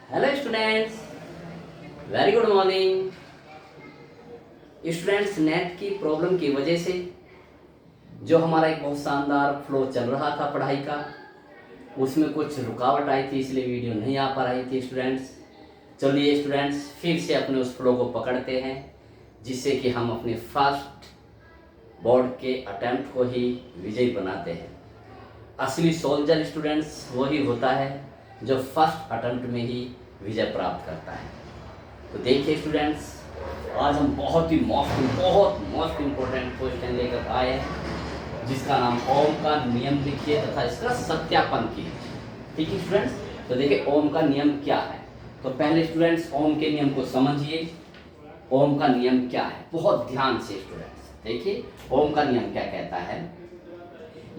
Hello students, very good morning. Students, net की problem की वजह से जो हमारा एक बहुत शानदार फ्लो चल रहा था पढ़ाई का, उसमें कुछ रुकावट आई थी, इसलिए वीडियो नहीं आ पा रही थी स्टूडेंट्स। चलिए स्टूडेंट्स, फिर से अपने उस फ्लो को पकड़ते हैं, जिससे कि हम अपने फर्स्ट बोर्ड के अटेम्प्ट को ही विजयी बनाते हैं। असली सोल्जर स्टूडेंट्स वही होता है जो फर्स्ट अटेम्प्ट में ही विजय प्राप्त करता है। तो देखिए स्टूडेंट्स, आज हम बहुत मोस्ट इम्पोर्टेंट क्वेश्चन लेकर आए हैं, जिसका नाम ओम का नियम लिखिए तथा इसका सत्यापन कीजिए। ठीक है स्टूडेंट्स, तो देखिए ओम का नियम क्या है। तो पहले स्टूडेंट्स ओम के नियम को समझिए। ओम का नियम क्या है, बहुत ध्यान से स्टूडेंट्स देखिए। ओम का नियम क्या कहता है,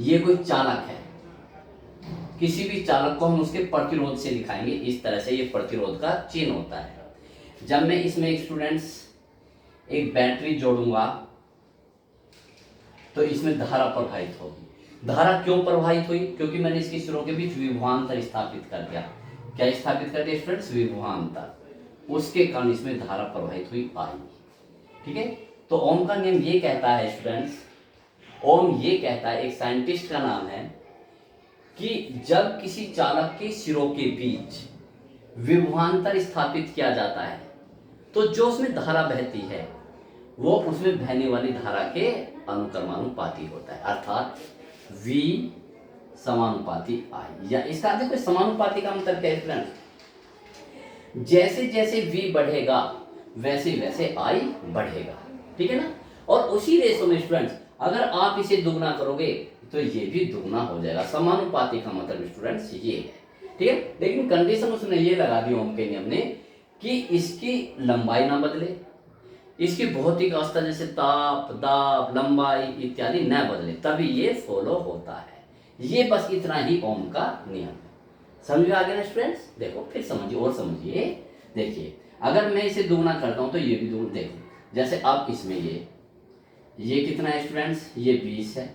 ये कोई चालक है, किसी भी चालक को हम उसके प्रतिरोध से दिखाएंगे। इस तरह से ये प्रतिरोध का चिन्ह होता है। जब मैं इसमें स्टूडेंट्स एक बैटरी जोड़ूंगा तो इसमें धारा प्रवाहित होगी। धारा क्यों प्रवाहित हुई? क्योंकि मैंने इसके सिरों के बीच विभवांतर स्थापित कर दिया। क्या स्थापित कर दिया स्टूडेंट्स? विभवांतर। उसके कारण इसमें धारा प्रवाहित हुई आई। ठीक है, तो ओम का नियम ये कहता है स्टूडेंट्स, ओम ये कहता है, एक साइंटिस्ट का नाम है, कि जब किसी चालक के सिरों के बीच विभवांतर स्थापित किया जाता है तो जो उसमें धारा बहती है वो उसमें बहने वाली धारा के अनुक्रमानुपाती होता है, अर्थात V समानुपाती I। या इसका देखो समानुपाती का मतलब क्या है फ्रेंड्स? जैसे जैसे V बढ़ेगा वैसे वैसे I बढ़ेगा। ठीक है ना? और उसी रेशो में स्टूडेंट्स अगर आप इसे दुगना करोगे तो ये भी दुगना हो जाएगा। समानुपाती का मतलब स्टूडेंट्स ये है। ठीक है, लेकिन कंडीशन उसने ये लगा दी ओम के नियम ने कि इसकी लंबाई ना बदले, इसकी भौतिक अवस्था जैसे ताप, दाब, लंबाई इत्यादि न बदले, तभी ये फॉलो होता है। ये बस इतना ही ओम का नियम है। समझ में आ गया ना स्टूडेंट्स? देखो फिर समझिए और समझिए। देखिए अगर मैं इसे दुगना करता हूं तो ये भी दुगना। देखो जैसे अब इसमें ये कितना है स्टूडेंट्स? ये 20 है।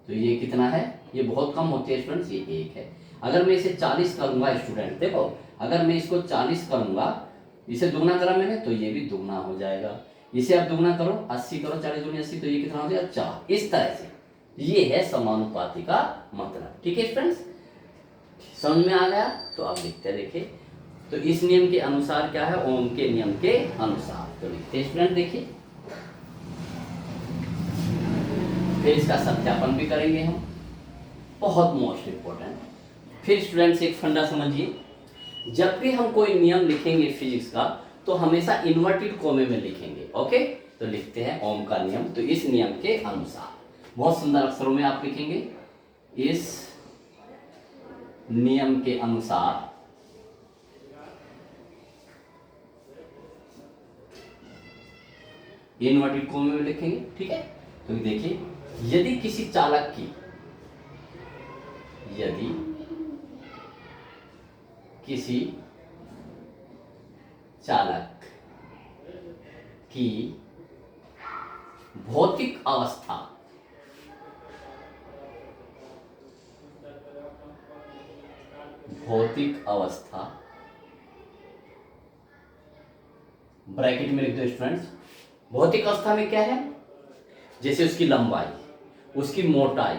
तो ये कितना है? ये बहुत कम होती है स्टूडेंट्स, ये 1 है। अगर मैं इसे 40 करूंगा स्टूडेंट, देखो अगर मैं इसको 40 करूंगा, इसे दुगना करा मैंने तो ये भी दुगना हो जाएगा। इसे आप दुगना करो, 80 करो, 40 दूनी 80, तो ये कितना हो जाएगा? 4। इस तरह से ये है समानुपाती का मतलब। ठीक है स्टूडेंट्स, समझ में आ गया? तो आप लिखते हैं, देखिए तो इस नियम के अनुसार क्या है, ओम के नियम के अनुसार। तो लिखते हैं स्टूडेंट, देखिए फिर इसका सत्यापन भी करेंगे हम, बहुत मोस्ट इंपॉर्टेंट। फिर स्टूडेंट्स एक फंडा समझिए, जब भी हम कोई नियम लिखेंगे फिजिक्स का तो हमेशा इन्वर्टेड कोमे में लिखेंगे। ओके, तो लिखते हैं ओम का नियम। तो इस नियम के अनुसार बहुत सुंदर अक्षरों में आप लिखेंगे, इस नियम के अनुसार इन्वर्टेड कोमे में लिखेंगे। ठीक है, तो देखिए यदि किसी चालक की, यदि किसी चालक की भौतिक अवस्था ब्रैकेट में लिख दो स्टूडेंट्स। भौतिक अवस्था में क्या है? जैसे उसकी लंबाई, उसकी मोटाई,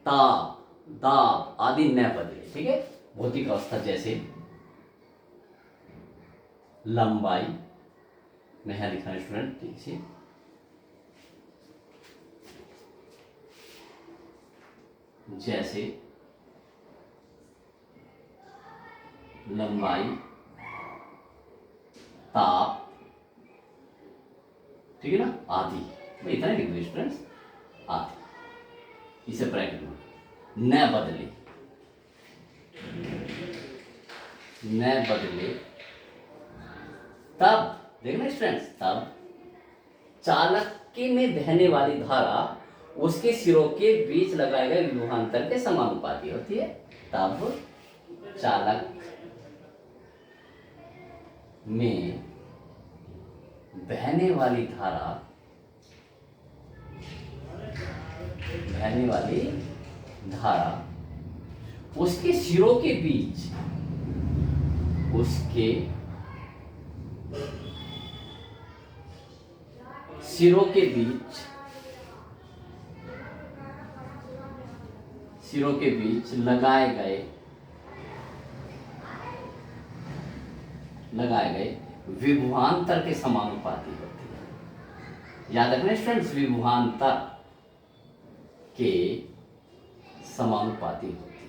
ताप, दाब आदि न बदले। ठीक है, भौतिक अवस्था जैसे लंबाई, मैं यहां लिखा है स्टूडेंट, देखिए जैसे लंबाई, ताप, ठीक है ना, आदि। मैं इतना लिख दूं स्टूडेंट्स, आदि, इसे ब्रैकेट में न बदले, न बदले तब, देखना स्टूडेंट्स, तब चालक के में बहने वाली धारा उसके सिरों के बीच लगाए गए विभवांतर के समानुपाती होती है। तब चालक में बहने वाली धारा, उसके सिरों के बीच उसके सिरों के बीच लगाए गए विभवांतर के समानुपाती होती है। याद रखना स्टूडेंट्स, विभवांतर के समानुपाती होती है,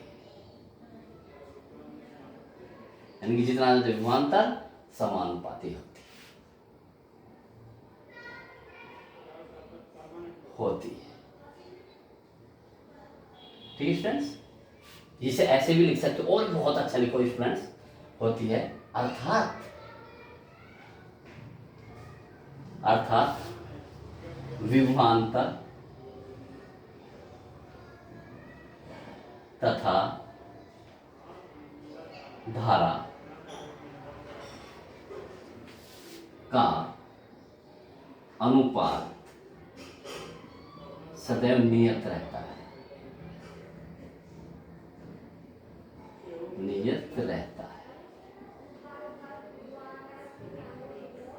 यानी कि जितना विभवांतर समानुपाती होती है। ठीक है स्टूडेंट्स, इसे ऐसे भी लिख सकते हो और बहुत अच्छा लिखो स्टूडेंट्स, होती है अर्थात विभवांतर तथा धारा का अनुपात सदैव नियत रहता है,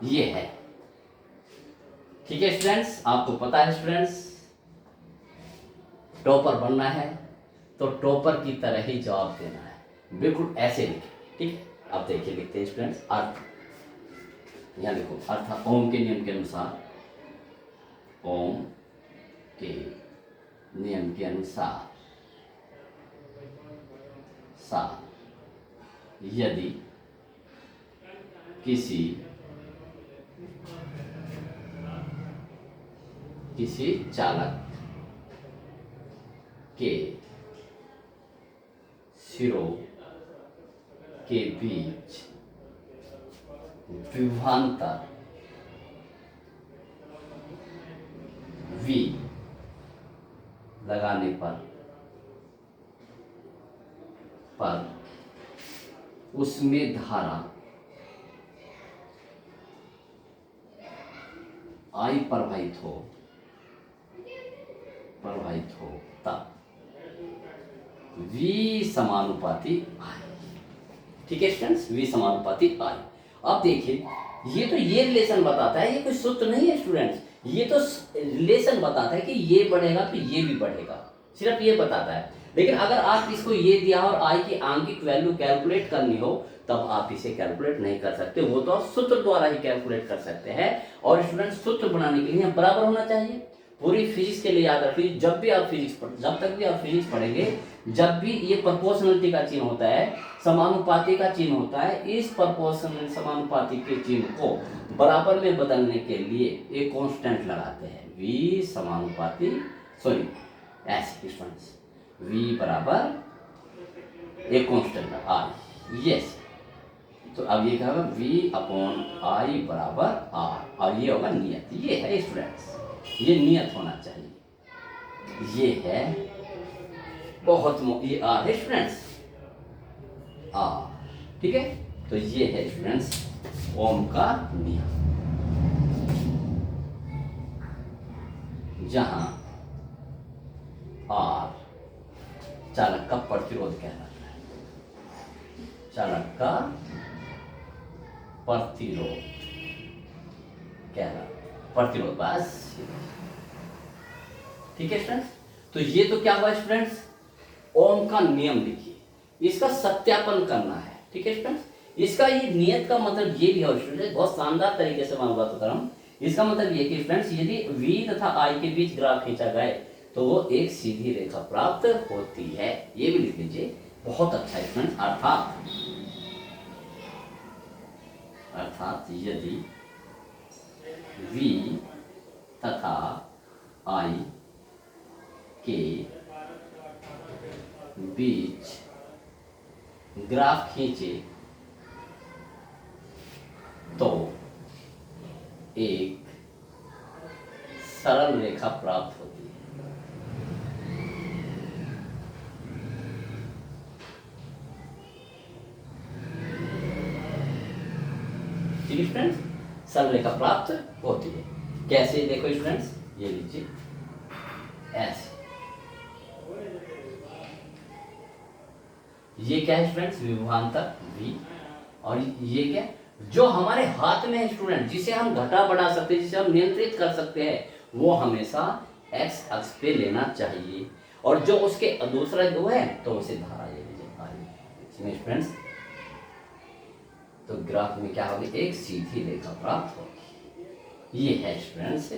ये है। ठीक है स्टूडेंट्स, आपको पता है स्टूडेंट्स, टॉपर बनना है तो टॉपर की तरह ही जवाब देना है, बिल्कुल ऐसे लिखे। ठीक है, अब देखिए लिखते हैं स्टूडेंट्स अर्थ। यहां लिखो अर्थ ओम के नियम के अनुसार, ओम के नियम के अनुसार यदि किसी चालक के सिरों के बीच विभवांतर V लगाने पर उसमें धारा I प्रवाहित हो तब V समानुपाती I। ठीक है स्टूडेंट्स, V समानुपाती I। अब देखिए, ये रिलेशन बताता है, ये कोई सूत्र नहीं है स्टूडेंट्स, ये तो रिलेशन बताता है कि ये बढ़ेगा तो ये भी बढ़ेगा, सिर्फ ये बताता है। लेकिन अगर आप इसको ये दिया और I की आंकिक वैल्यू कैलकुलेट करनी हो तब आप इसे कैलकुलेट नहीं कर सकते, वो तो आप सूत्र द्वारा ही कैलकुलेट कर सकते हैं। और स्टूडेंट, सूत्र बनाने के लिए बराबर होना चाहिए। पूरी फिजिक्स के लिए याद रखिए, जब तक भी आप फिजिक्स पढ़ेंगे, जब भी ये प्रोपोर्शनलिटी का चिन्ह होता है, समानुपाती का चिन्ह होता है, इस प्रोपोर्शनल समानुपाती के चिन्ह को बराबर में बदलने के लिए एक कांस्टेंट लगाते हैं, V समानुपाती ऐसे स्टूडेंट्स, V बराबर एक कांस्टेंट I। यस, तो अब ये क्या होगा, V अपॉन I बराबर R, और ये होगा नियत। ये है स्टूडेंट्स, ये नियत होना चाहिए, ये है बहुत ये R है स्टूडेंट्स, R। ठीक है, तो ये है स्टूडेंट्स ओम का नियम, जहां R चालक का प्रतिरोध कहलाता है, चालक का प्रतिरोध कहलाता है, प्रतिरोध बस। ठीक है स्टूडेंट्स, तो ये तो क्या हुआ स्टूडेंट्स, ओम का नियम लिखिए, इसका सत्यापन करना है। ठीक है स्टूडेंट्स, इसका ये नियत का मतलब ये भी है स्टूडेंट्स, बहुत शानदार तरीके से मैं बात कर रहा हूँ। इसका मतलब ये कि स्टूडेंट्स, यदि V तथा I के बीच ग्राफ खींचा जाए तो वो एक सीधी रेखा प्राप्त होती है, ये भी लिख लीजिए, बहुत अच्छा है स्टूडेंट्स। अर्थात यदि V तथा I के बीच ग्राफ खींचे तो एक सरल रेखा प्राप्त होती है। ठीक है स्टूडेंट्स, सरल रेखा प्राप्त होती है। कैसे देखो स्टूडेंट्स, ये लीजिए ऐसे, ये क्या है स्टूडेंट्स, विभवांतर V, और ये क्या, जो हमारे हाथ में है स्टूडेंट, जिसे हम घटा बढ़ा सकते हैं, जिसे हम नियंत्रित कर सकते हैं, वो हमेशा एक्स अक्ष पे लेना चाहिए। और जो उसके दूसरा जो है तो उसे धारा ले लीजिए। इसमें स्टूडेंट्स तो ग्राफ में क्या होगी, एक सीधी रेखा प्राप्त होगी। ये है स्टूडेंट्स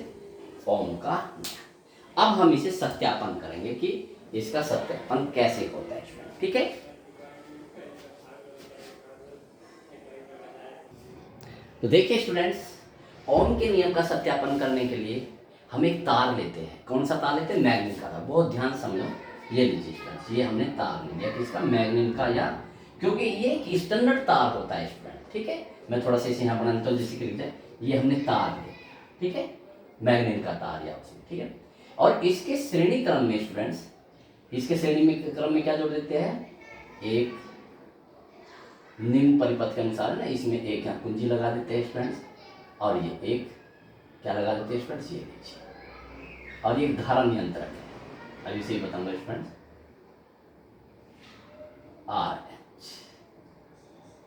ओम का नियम। अब हम इसे सत्यापन करेंगे कि इसका सत्यापन कैसे होता है स्टूडेंट, ठीक है। तो देखिए स्टूडेंट्स, ओम के नियम का सत्यापन करने के लिए हम एक तार लेते हैं। कौन सा तार लेते हैं, मैग्नीन का तार। बहुत ध्यान समझो, ये लीजिए स्टूडेंट्स, ये हमने तार ले लिया किसका, मैग्नीन का, या क्योंकि ये एक स्टैंडर्ड तार होता है स्टूडेंट, ठीक है। मैं थोड़ा सा इसे यहाँ बना देता हूँ जिससे कि ये हमने तार ले लिया, ठीक है, मैग्नीन का तार या उसे, ठीक है। और इसके श्रेणी क्रम में स्टूडेंट्स, इसके श्रेणी में क्रम में क्या जोड़ देते हैं, एक निम्न परिपथ के अनुसार है ना, इसमें एक यहाँ कुंजी लगा देते हैं स्टूडेंट्स, और ये एक क्या लगा देते हैं स्टूडेंट्स, ये नीचे, और ये धारा नियंत्रक है। अब इसे बताऊंगा स्टूडेंट्स, आर एच,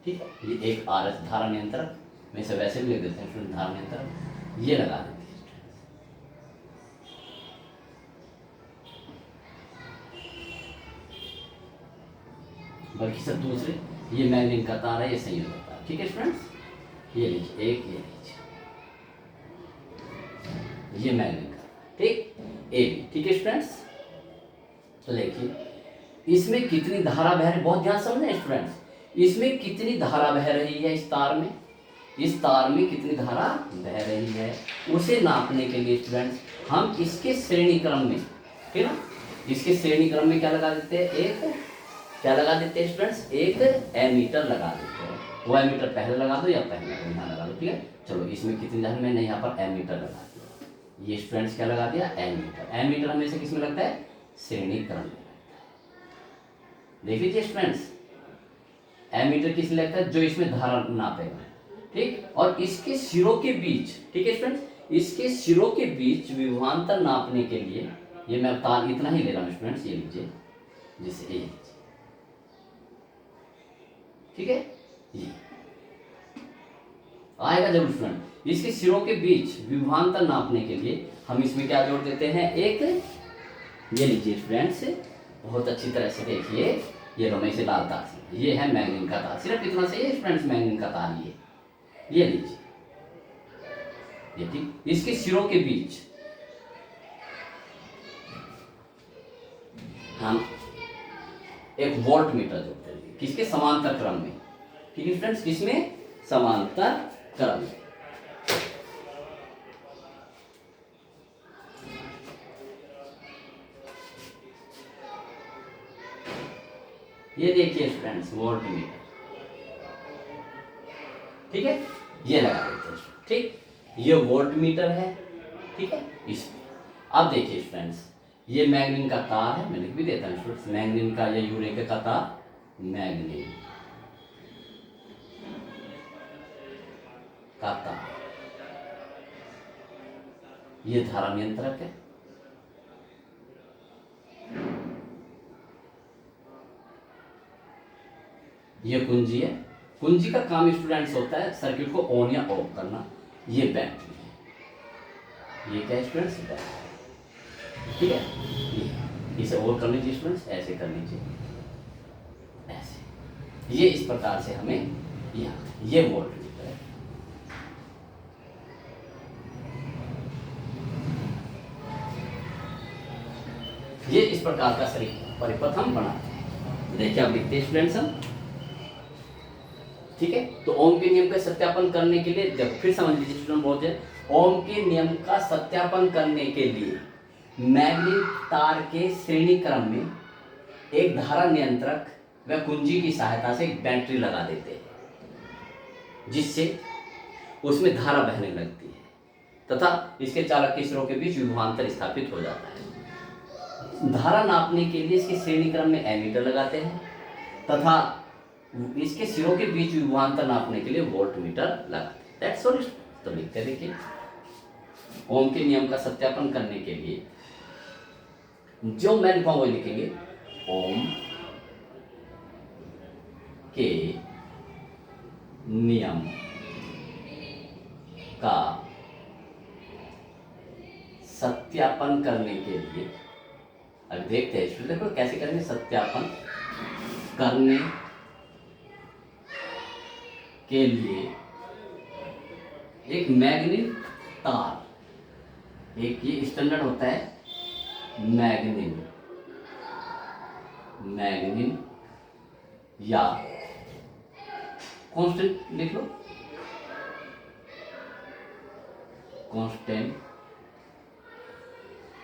ठीक है। ये एक आर एच धारा नियंत्रक, में से वैसे भी लिख देते हैं स्टूडेंट, धारा नियंत्रक ये लगा देते हैं। बाकी सब दूसरे, ये मैग्नीन का तार है, ये संयोजक तार, ठीक है स्टूडेंट्स। ये लीजिए एक, ये लीजिए, ये मैग्नीन का, ठीक, ए बी, ठीक है स्टूडेंट्स। तो देखिए इसमें कितनी धारा बह रही, बहुत ध्यान समझना स्टूडेंट्स, इसमें कितनी धारा बह रही है, इस तार में, इस तार में कितनी धारा बह रही है, उसे नापने के लिए स्टूडेंट्स हम इसके श्रेणी क्रम में, ठीक है ना, इसके श्रेणी क्रम में क्या लगा देते हैं, एक क्या लगा देते हैं स्टूडेंट्स, एक एमीटर लगा देते हैं। वो एमीटर पहले लगा दो या पहले यहाँ लगा दो, ठीक है। चलो इसमें कितनी धारा, मैंने यहाँ पर एमीटर लगा दिया, ये स्टूडेंट्स क्या लगा दिया, एमीटर। एमीटर हमेशा किस में लगता है, श्रेणी क्रम में। देख लीजिए स्टूडेंट्स, एमीटर किस में लगता है, जो इसमें धारा नापेगा, ठीक। और इसके सिरों के बीच, ठीक है स्टूडेंट्स, इसके सिरों के बीच विभवांतर नापने के लिए, ये मैं तार इतना ही ले रहा हूँ स्टूडेंट्स, ये लीजिए, जिससे ये लीजिए, ठीक है, ये आएगा जरूर स्टूडेंट। इसके सिरों के बीच विभवांतर नापने के लिए हम इसमें क्या जोड़ देते हैं, एक, ये लीजिए स्टूडेंट्स, बहुत अच्छी तरह से देखिए, ये लो मैं इसे लाल तार से, ये है मैग्नीन का तार, सिर्फ इतना से ये स्टूडेंट्स मैग्नीन का तार, ये लीजिए, ये ठीक, इसके सिरों के बीच हम एक वोल्ट मीटर जोड़ते हैं, किसके समांतर क्रम में, ठीक है स्टूडेंट्स, किसमें, समांतर क्रम में। ये देखिए स्टूडेंट्स वोल्ट मीटर, ठीक है, ये लगा देते हैं, ठीक, ये वोल्ट मीटर है, ठीक है। इसमें अब देखिए स्टूडेंट्स, ये मैग्नीन का तार है, मैं लिख भी देता हूँ स्टूडेंट्स, मैग्नीन का, ये यूरेका का तार, मैग्नीन का तार, ये धारा नियंत्रक है, ये कुंजी है। कुंजी का काम स्टूडेंट्स होता है सर्किट को ऑन या ऑफ करना। ये बैटरी है, ये क्या स्टूडेंट्स, बैटरी, ठीक है। ये इसे और कर लीजिए स्टूडेंट्स, ऐसे कर लीजिए, ऐसे, ये इस प्रकार से हमें ये वोल्ट मीटर है। ये इस प्रकार का शरीर परिपथ हम बनाते हैं। देखिए आप लिखते हैं स्टूडेंट्स हम, ठीक है। तो ओम के नियम का सत्यापन करने के लिए, जब फिर समझ लीजिए स्टूडेंट, बोलते हैं ओम के नियम का सत्यापन करने के लिए मैग्नीन तार के श्रेणी क्रम में एक धारा नियंत्रक व कुंजी की सहायता से एक बैटरी लगा देते हैं, जिससे उसमें धारा बहने लगती है तथा इसके चालक के सिरों के बीच विभवांतर स्थापित हो जाता है। धारा नापने के लिए इसके श्रेणी क्रम में एमीटर लगाते हैं तथा इसके सिरों के बीच विभवांतर नापने के लिए वोल्ट मीटर लगाते हैं। That's all. तो लिखते हैं, देखिए ओम के नियम का सत्यापन करने के लिए जो मैं लिखा वो लिखेंगे, ओम के नियम का सत्यापन करने के लिए, अब देखते हैं इसमें, देखो कैसे करेंगे सत्यापन करने के लिए एक मैग्नीन तार, एक ये स्टैंडर्ड होता है मैग्नीन या कांस्टेंट लिख लो, कांस्टेंट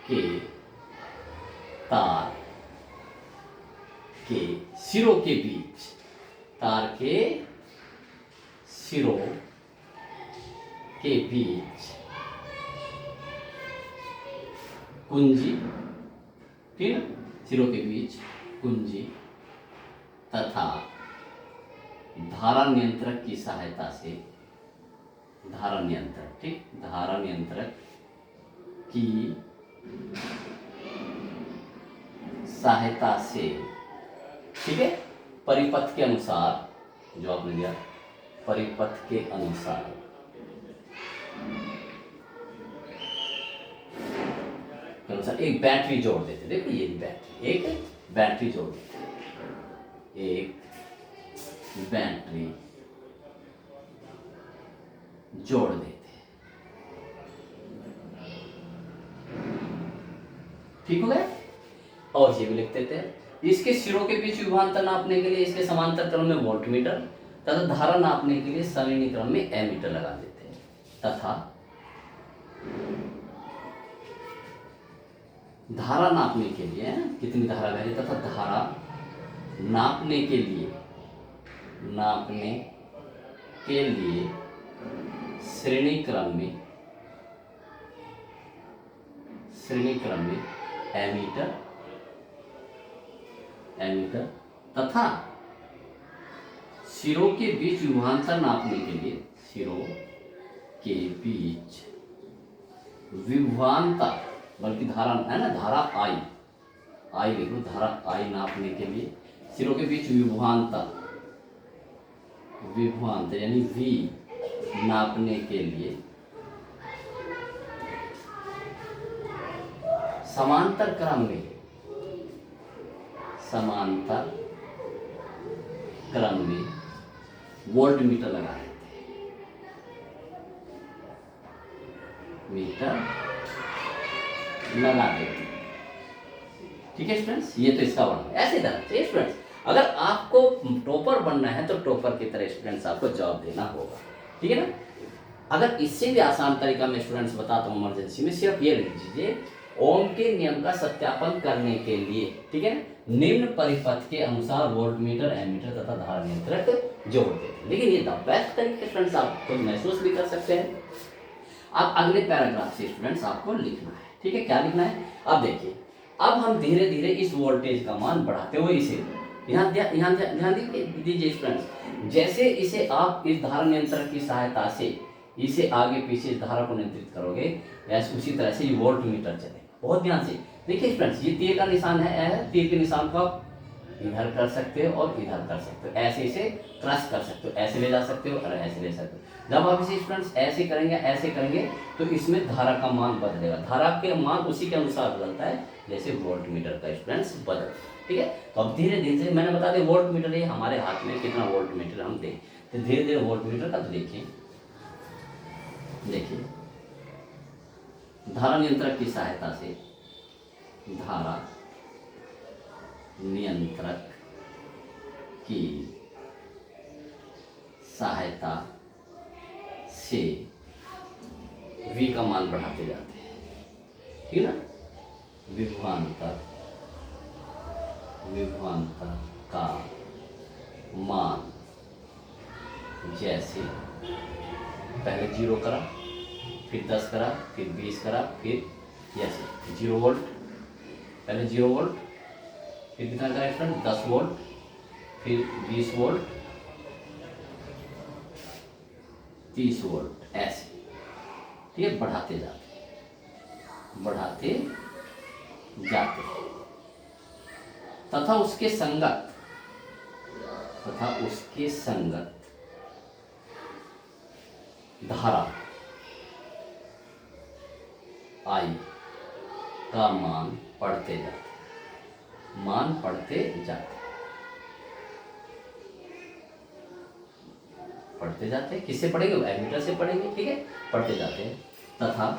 के तार के सिरों के बीच, तार के सिरों के बीच कुंजी, ठीक है, सिरों के बीच कुंजी तथा धारा नियंत्रक की सहायता से, धारा नियंत्रक, ठीक, धारा नियंत्रक की सहायता से, ठीक है, परिपथ के अनुसार, जो आपने दिया परिपथ के अनुसार एक बैटरी जोड़ देते, देखो ये बैटरी, एक बैटरी जोड़ देते, एक बैटरी जोड़ देते, ठीक हो गया। और ये भी लिख देते हैं, इसके सिरों के बीच विभवांतर नापने के लिए इसके समांतर क्रम में वोल्टमीटर तथा धारा नापने के लिए सरणि क्रम में एमीटर लगा देते हैं, तथा धारा नापने के लिए कितनी धारा बह रही, तथा धारा नापने के लिए श्रेणी क्रम में एमीटर तथा सिरों के बीच विभवांतर नापने के लिए, सिरों के बीच विभवांतर, बल्कि धारा है ना, धारा आई लिख लो, धारा आई नापने के लिए सिरों के बीच विभवांतर यानी V नापने के लिए समांतर क्रम में वोल्टमीटर लगा देते हैं, मीटर लगा देते हैं, ठीक है स्टूडेंट्स। ये तो इसका वर्णन, ऐसे तरह से स्टूडेंट्स अगर आपको टॉपर बनना है तो टॉपर की तरह स्टूडेंट्स आपको जवाब देना होगा, ठीक है ना। अगर इससे भी आसान तरीका मैं स्टूडेंट्स बताता हूँ इमरजेंसी में, सिर्फ ये लिख दीजिए, ओम के नियम का सत्यापन करने के लिए, ठीक है, निम्न परिपथ के अनुसार वोल्टमीटर, एमीटर तथा धारा नियंत्रक जोड़ देते। लेकिन ये द बेस्ट तरीके स्टूडेंट्स आप खुद महसूस भी कर सकते हैं। अब अगले पैराग्राफ से स्टूडेंट्स आपको लिखना है, ठीक है, क्या लिखना है। अब देखिए, अब हम धीरे धीरे इस वोल्टेज का मान बढ़ाते हुए इसे ध्यान दीजिए स्टूडेंट्स, जैसे इसे आप इस धारा नियंत्रक की सहायता से इसे आगे पीछे इस धारा को नियंत्रित करोगे, ऐसे उसी तरह से ये वोल्टमीटर चलेगा। बहुत ध्यान से देखिए स्टूडेंट्स, ये तीर का निशान है, तीर के निशान को आप इधर कर सकते हो और इधर कर सकते हो, ऐसे इसे क्रॉस कर सकते हो, ऐसे ले जा सकते हो और ऐसे ले सकते हो। जब आप इसे स्टूडेंट्स ऐसे करेंगे तो इसमें धारा का मान बदलेगा, धारा के मान उसी के अनुसार बदलता है जैसे वोल्टमीटर का स्टूडेंट्स बदल, ठीक है। तो अब धीरे धीरे मैंने बता दिया वोल्टमीटर ये हमारे हाथ में कितना वोल्टमीटर हम दें, तो धीरे धीरे वोल्टमीटर का तो देखिए धारा नियंत्रक की सहायता से, धारा नियंत्रक की सहायता से V का मान बढ़ाते जाते हैं, ठीक है ना। विभवांतर का मान जैसे पहले 0 करा, फिर 10 करा, फिर 20 करा, फिर ऐसे 0 वोल्ट, पहले 0 वोल्ट, फिर कितना करा स्टूडेंट 10 वोल्ट, फिर 20 वोल्ट, 30 वोल्ट, ऐसे, ठीक है, बढ़ाते जाते तथा उसके संगत धारा आई का मान पढ़ते जाते, मान पढ़ते जाते, पढ़ते जाते, किससे पढ़ेंगे? एमीटर से पढ़ेंगे, ठीक है, पढ़ते जाते हैं। तथा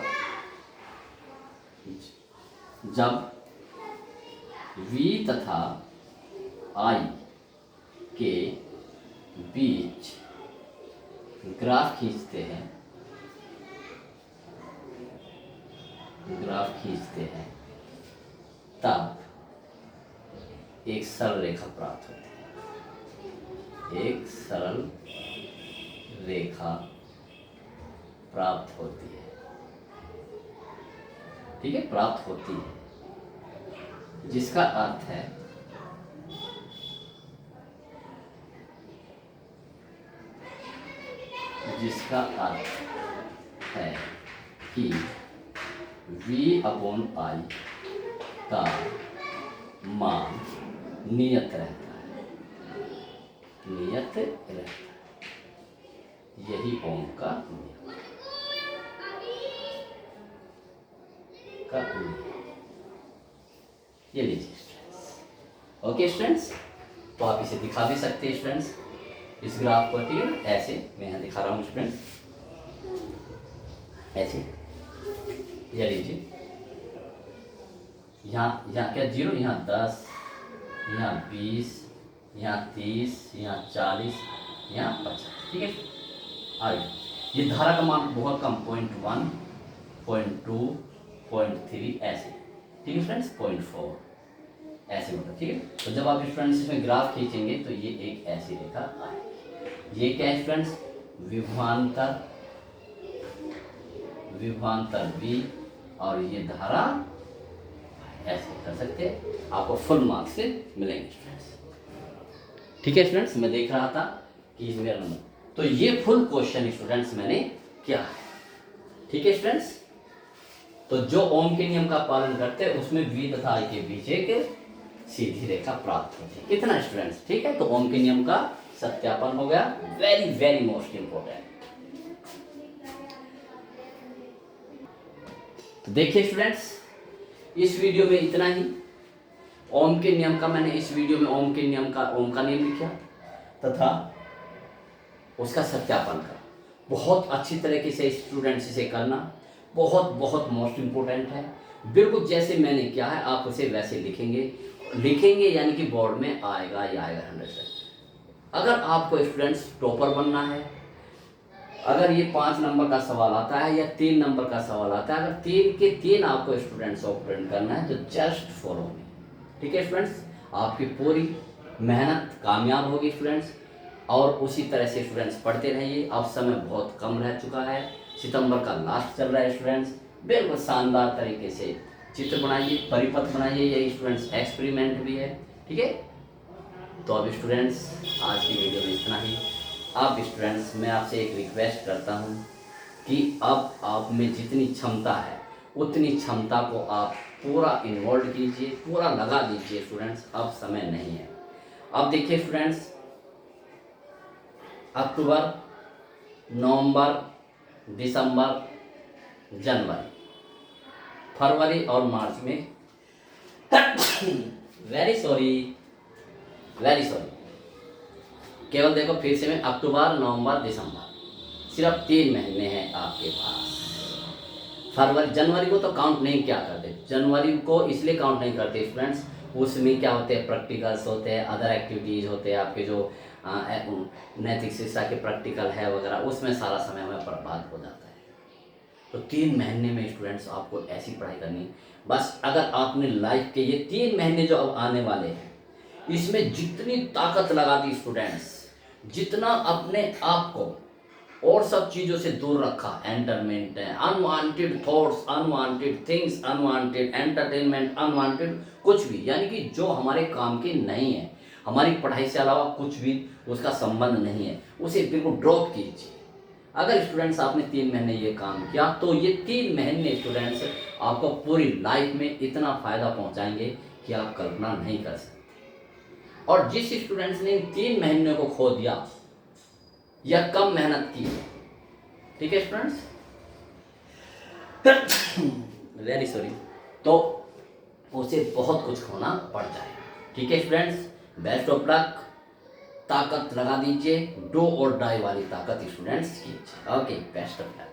जब V तथा I के बीच ग्राफ खींचते हैं, ग्राफ खींचते हैं, तब एक सरल रेखा प्राप्त होती है, एक सरल रेखा प्राप्त होती है, ठीक है, प्राप्त होती है, जिसका अर्थ है जिसका अर्थ है कि V/I का मान नियत रहता है, नियत रहता है, यही ओम का नियम का नियम। ये लीजिए स्टूडेंट्स, ओके स्टूडेंट्स, तो आप इसे दिखा भी सकते हैं स्टूडेंट्स, इस ग्राफ को, ठीक है, ऐसे मैं यहाँ दिखा रहा हूँ स्टूडेंट्स, ऐसे, ये लीजिए, यहाँ क्या 0, यहाँ 10, यहाँ 20, यहाँ 30, यहाँ 40, यहाँ 50, ठीक है। आगे ये धारा का मान बहुत कम, 0.1, 0.2, 0.3 ऐसे, ठीक है फ्रेंड्स, 0.4 ऐसे मतलब, ठीक है। तो जब आप स्टूडेंट्स इसमें ग्राफ खींचेंगे तो ये एक ऐसी रेखा आएगी। ये क्या है स्टूडेंट्स? विभवांतर, विभवांतर V, और ये धारा ऐसे कर सकते हैं, आपको फुल मार्क्स से मिलेंगे स्टूडेंट्स, ठीक है स्टूडेंट्स। मैं देख रहा था कि मेरा नंबर, तो ये फुल क्वेश्चन स्टूडेंट्स मैंने किया है, ठीक है स्टूडेंट्स। तो जो ओम के नियम का पालन करते हैं उसमें V तथा I के बीच एक सीधी रेखा प्राप्त होती है, कितना स्टूडेंट्स, ठीक है। तो ओम के नियम का सत्यापन हो गया, वेरी वेरी मोस्ट इंपोर्टेंट। तो देखिए स्टूडेंट्स, इस वीडियो में इतना ही। ओम के नियम का मैंने इस वीडियो में ओम के नियम का, ओम का नियम लिखा तथा उसका सत्यापन कर, बहुत अच्छी तरीके से स्टूडेंट्स इसे करना, बहुत बहुत मोस्ट इम्पोर्टेंट है। बिल्कुल जैसे मैंने किया है आप उसे वैसे लिखेंगे यानी कि बोर्ड में आएगा ही आएगा 100%। अगर आपको स्टूडेंट्स टॉपर बनना है, अगर ये 5 नंबर का सवाल आता है या 3 नंबर का सवाल आता है, अगर 3 के 3 आपको स्टूडेंट्स ऑपरेट करना है तो जस्ट फॉलो मी, ठीक है स्टूडेंट्स। आपकी पूरी मेहनत कामयाब होगी स्टूडेंट्स, और उसी तरह से स्टूडेंट्स पढ़ते रहिए। अब समय बहुत कम रह चुका है, सितंबर का लास्ट चल रहा है स्टूडेंट्स, बिल्कुल शानदार तरीके से चित्र बनाइए, परिपथ बनाइए, ये स्टूडेंट्स एक्सपेरिमेंट भी है, ठीक है। तो अब स्टूडेंट्स आज की वीडियो में इतना ही। अब स्टूडेंट्स मैं आपसे एक रिक्वेस्ट करता हूँ कि अब आप में जितनी क्षमता है उतनी क्षमता को आप पूरा इन्वॉल्व कीजिए, पूरा लगा दीजिए स्टूडेंट्स, अब समय नहीं है। अब देखिए स्टूडेंट्स, अक्टूबर, नवंबर, दिसंबर, जनवरी, फरवरी और मार्च में वेरी सॉरी केवल देखो फिर से मैं, अक्टूबर, नवंबर, दिसंबर, सिर्फ 3 महीने हैं आपके पास। फरवरी, जनवरी को तो काउंट नहीं क्या करते, जनवरी को इसलिए काउंट नहीं करते स्टूडेंट्स, उसमें क्या होते हैं, प्रैक्टिकल्स होते हैं, अदर एक्टिविटीज़ होते हैं, आपके जो नैतिक शिक्षा के प्रैक्टिकल है वगैरह, उसमें सारा समय हमें बर्बाद हो जाता है। तो 3 महीने में स्टूडेंट्स आपको ऐसी पढ़ाई करनी है बस। अगर आपने लाइफ के ये 3 महीने जो अब आने वाले हैं, इसमें जितनी ताकत लगा दी स्टूडेंट्स, जितना अपने आप को और सब चीज़ों से दूर रखा, entertainment, unwanted thoughts, unwanted things, unwanted entertainment, unwanted कुछ भी, यानी कि जो हमारे काम की नहीं है, हमारी पढ़ाई से अलावा कुछ भी उसका संबंध नहीं है, उसे बिल्कुल ड्रॉप कीजिए। अगर स्टूडेंट्स आपने 3 महीने ये काम किया तो ये 3 महीने स्टूडेंट्स आपको पूरी लाइफ में इतना फ़ायदा पहुंचाएंगे कि आप कल्पना नहीं कर सकते। और जिस स्टूडेंट्स ने 3 महीने को खो दिया या कम मेहनत की, ठीक है स्टूडेंट्स, वेरी सॉरी। तो उसे बहुत कुछ खोना पड़ जाएगा। ठीक है स्टूडेंट्स, बेस्ट ऑफ लक, ताकत लगा दीजिए, डू और डाई वाली ताकत स्टूडेंट्स कीजिए। Okay, best of luck.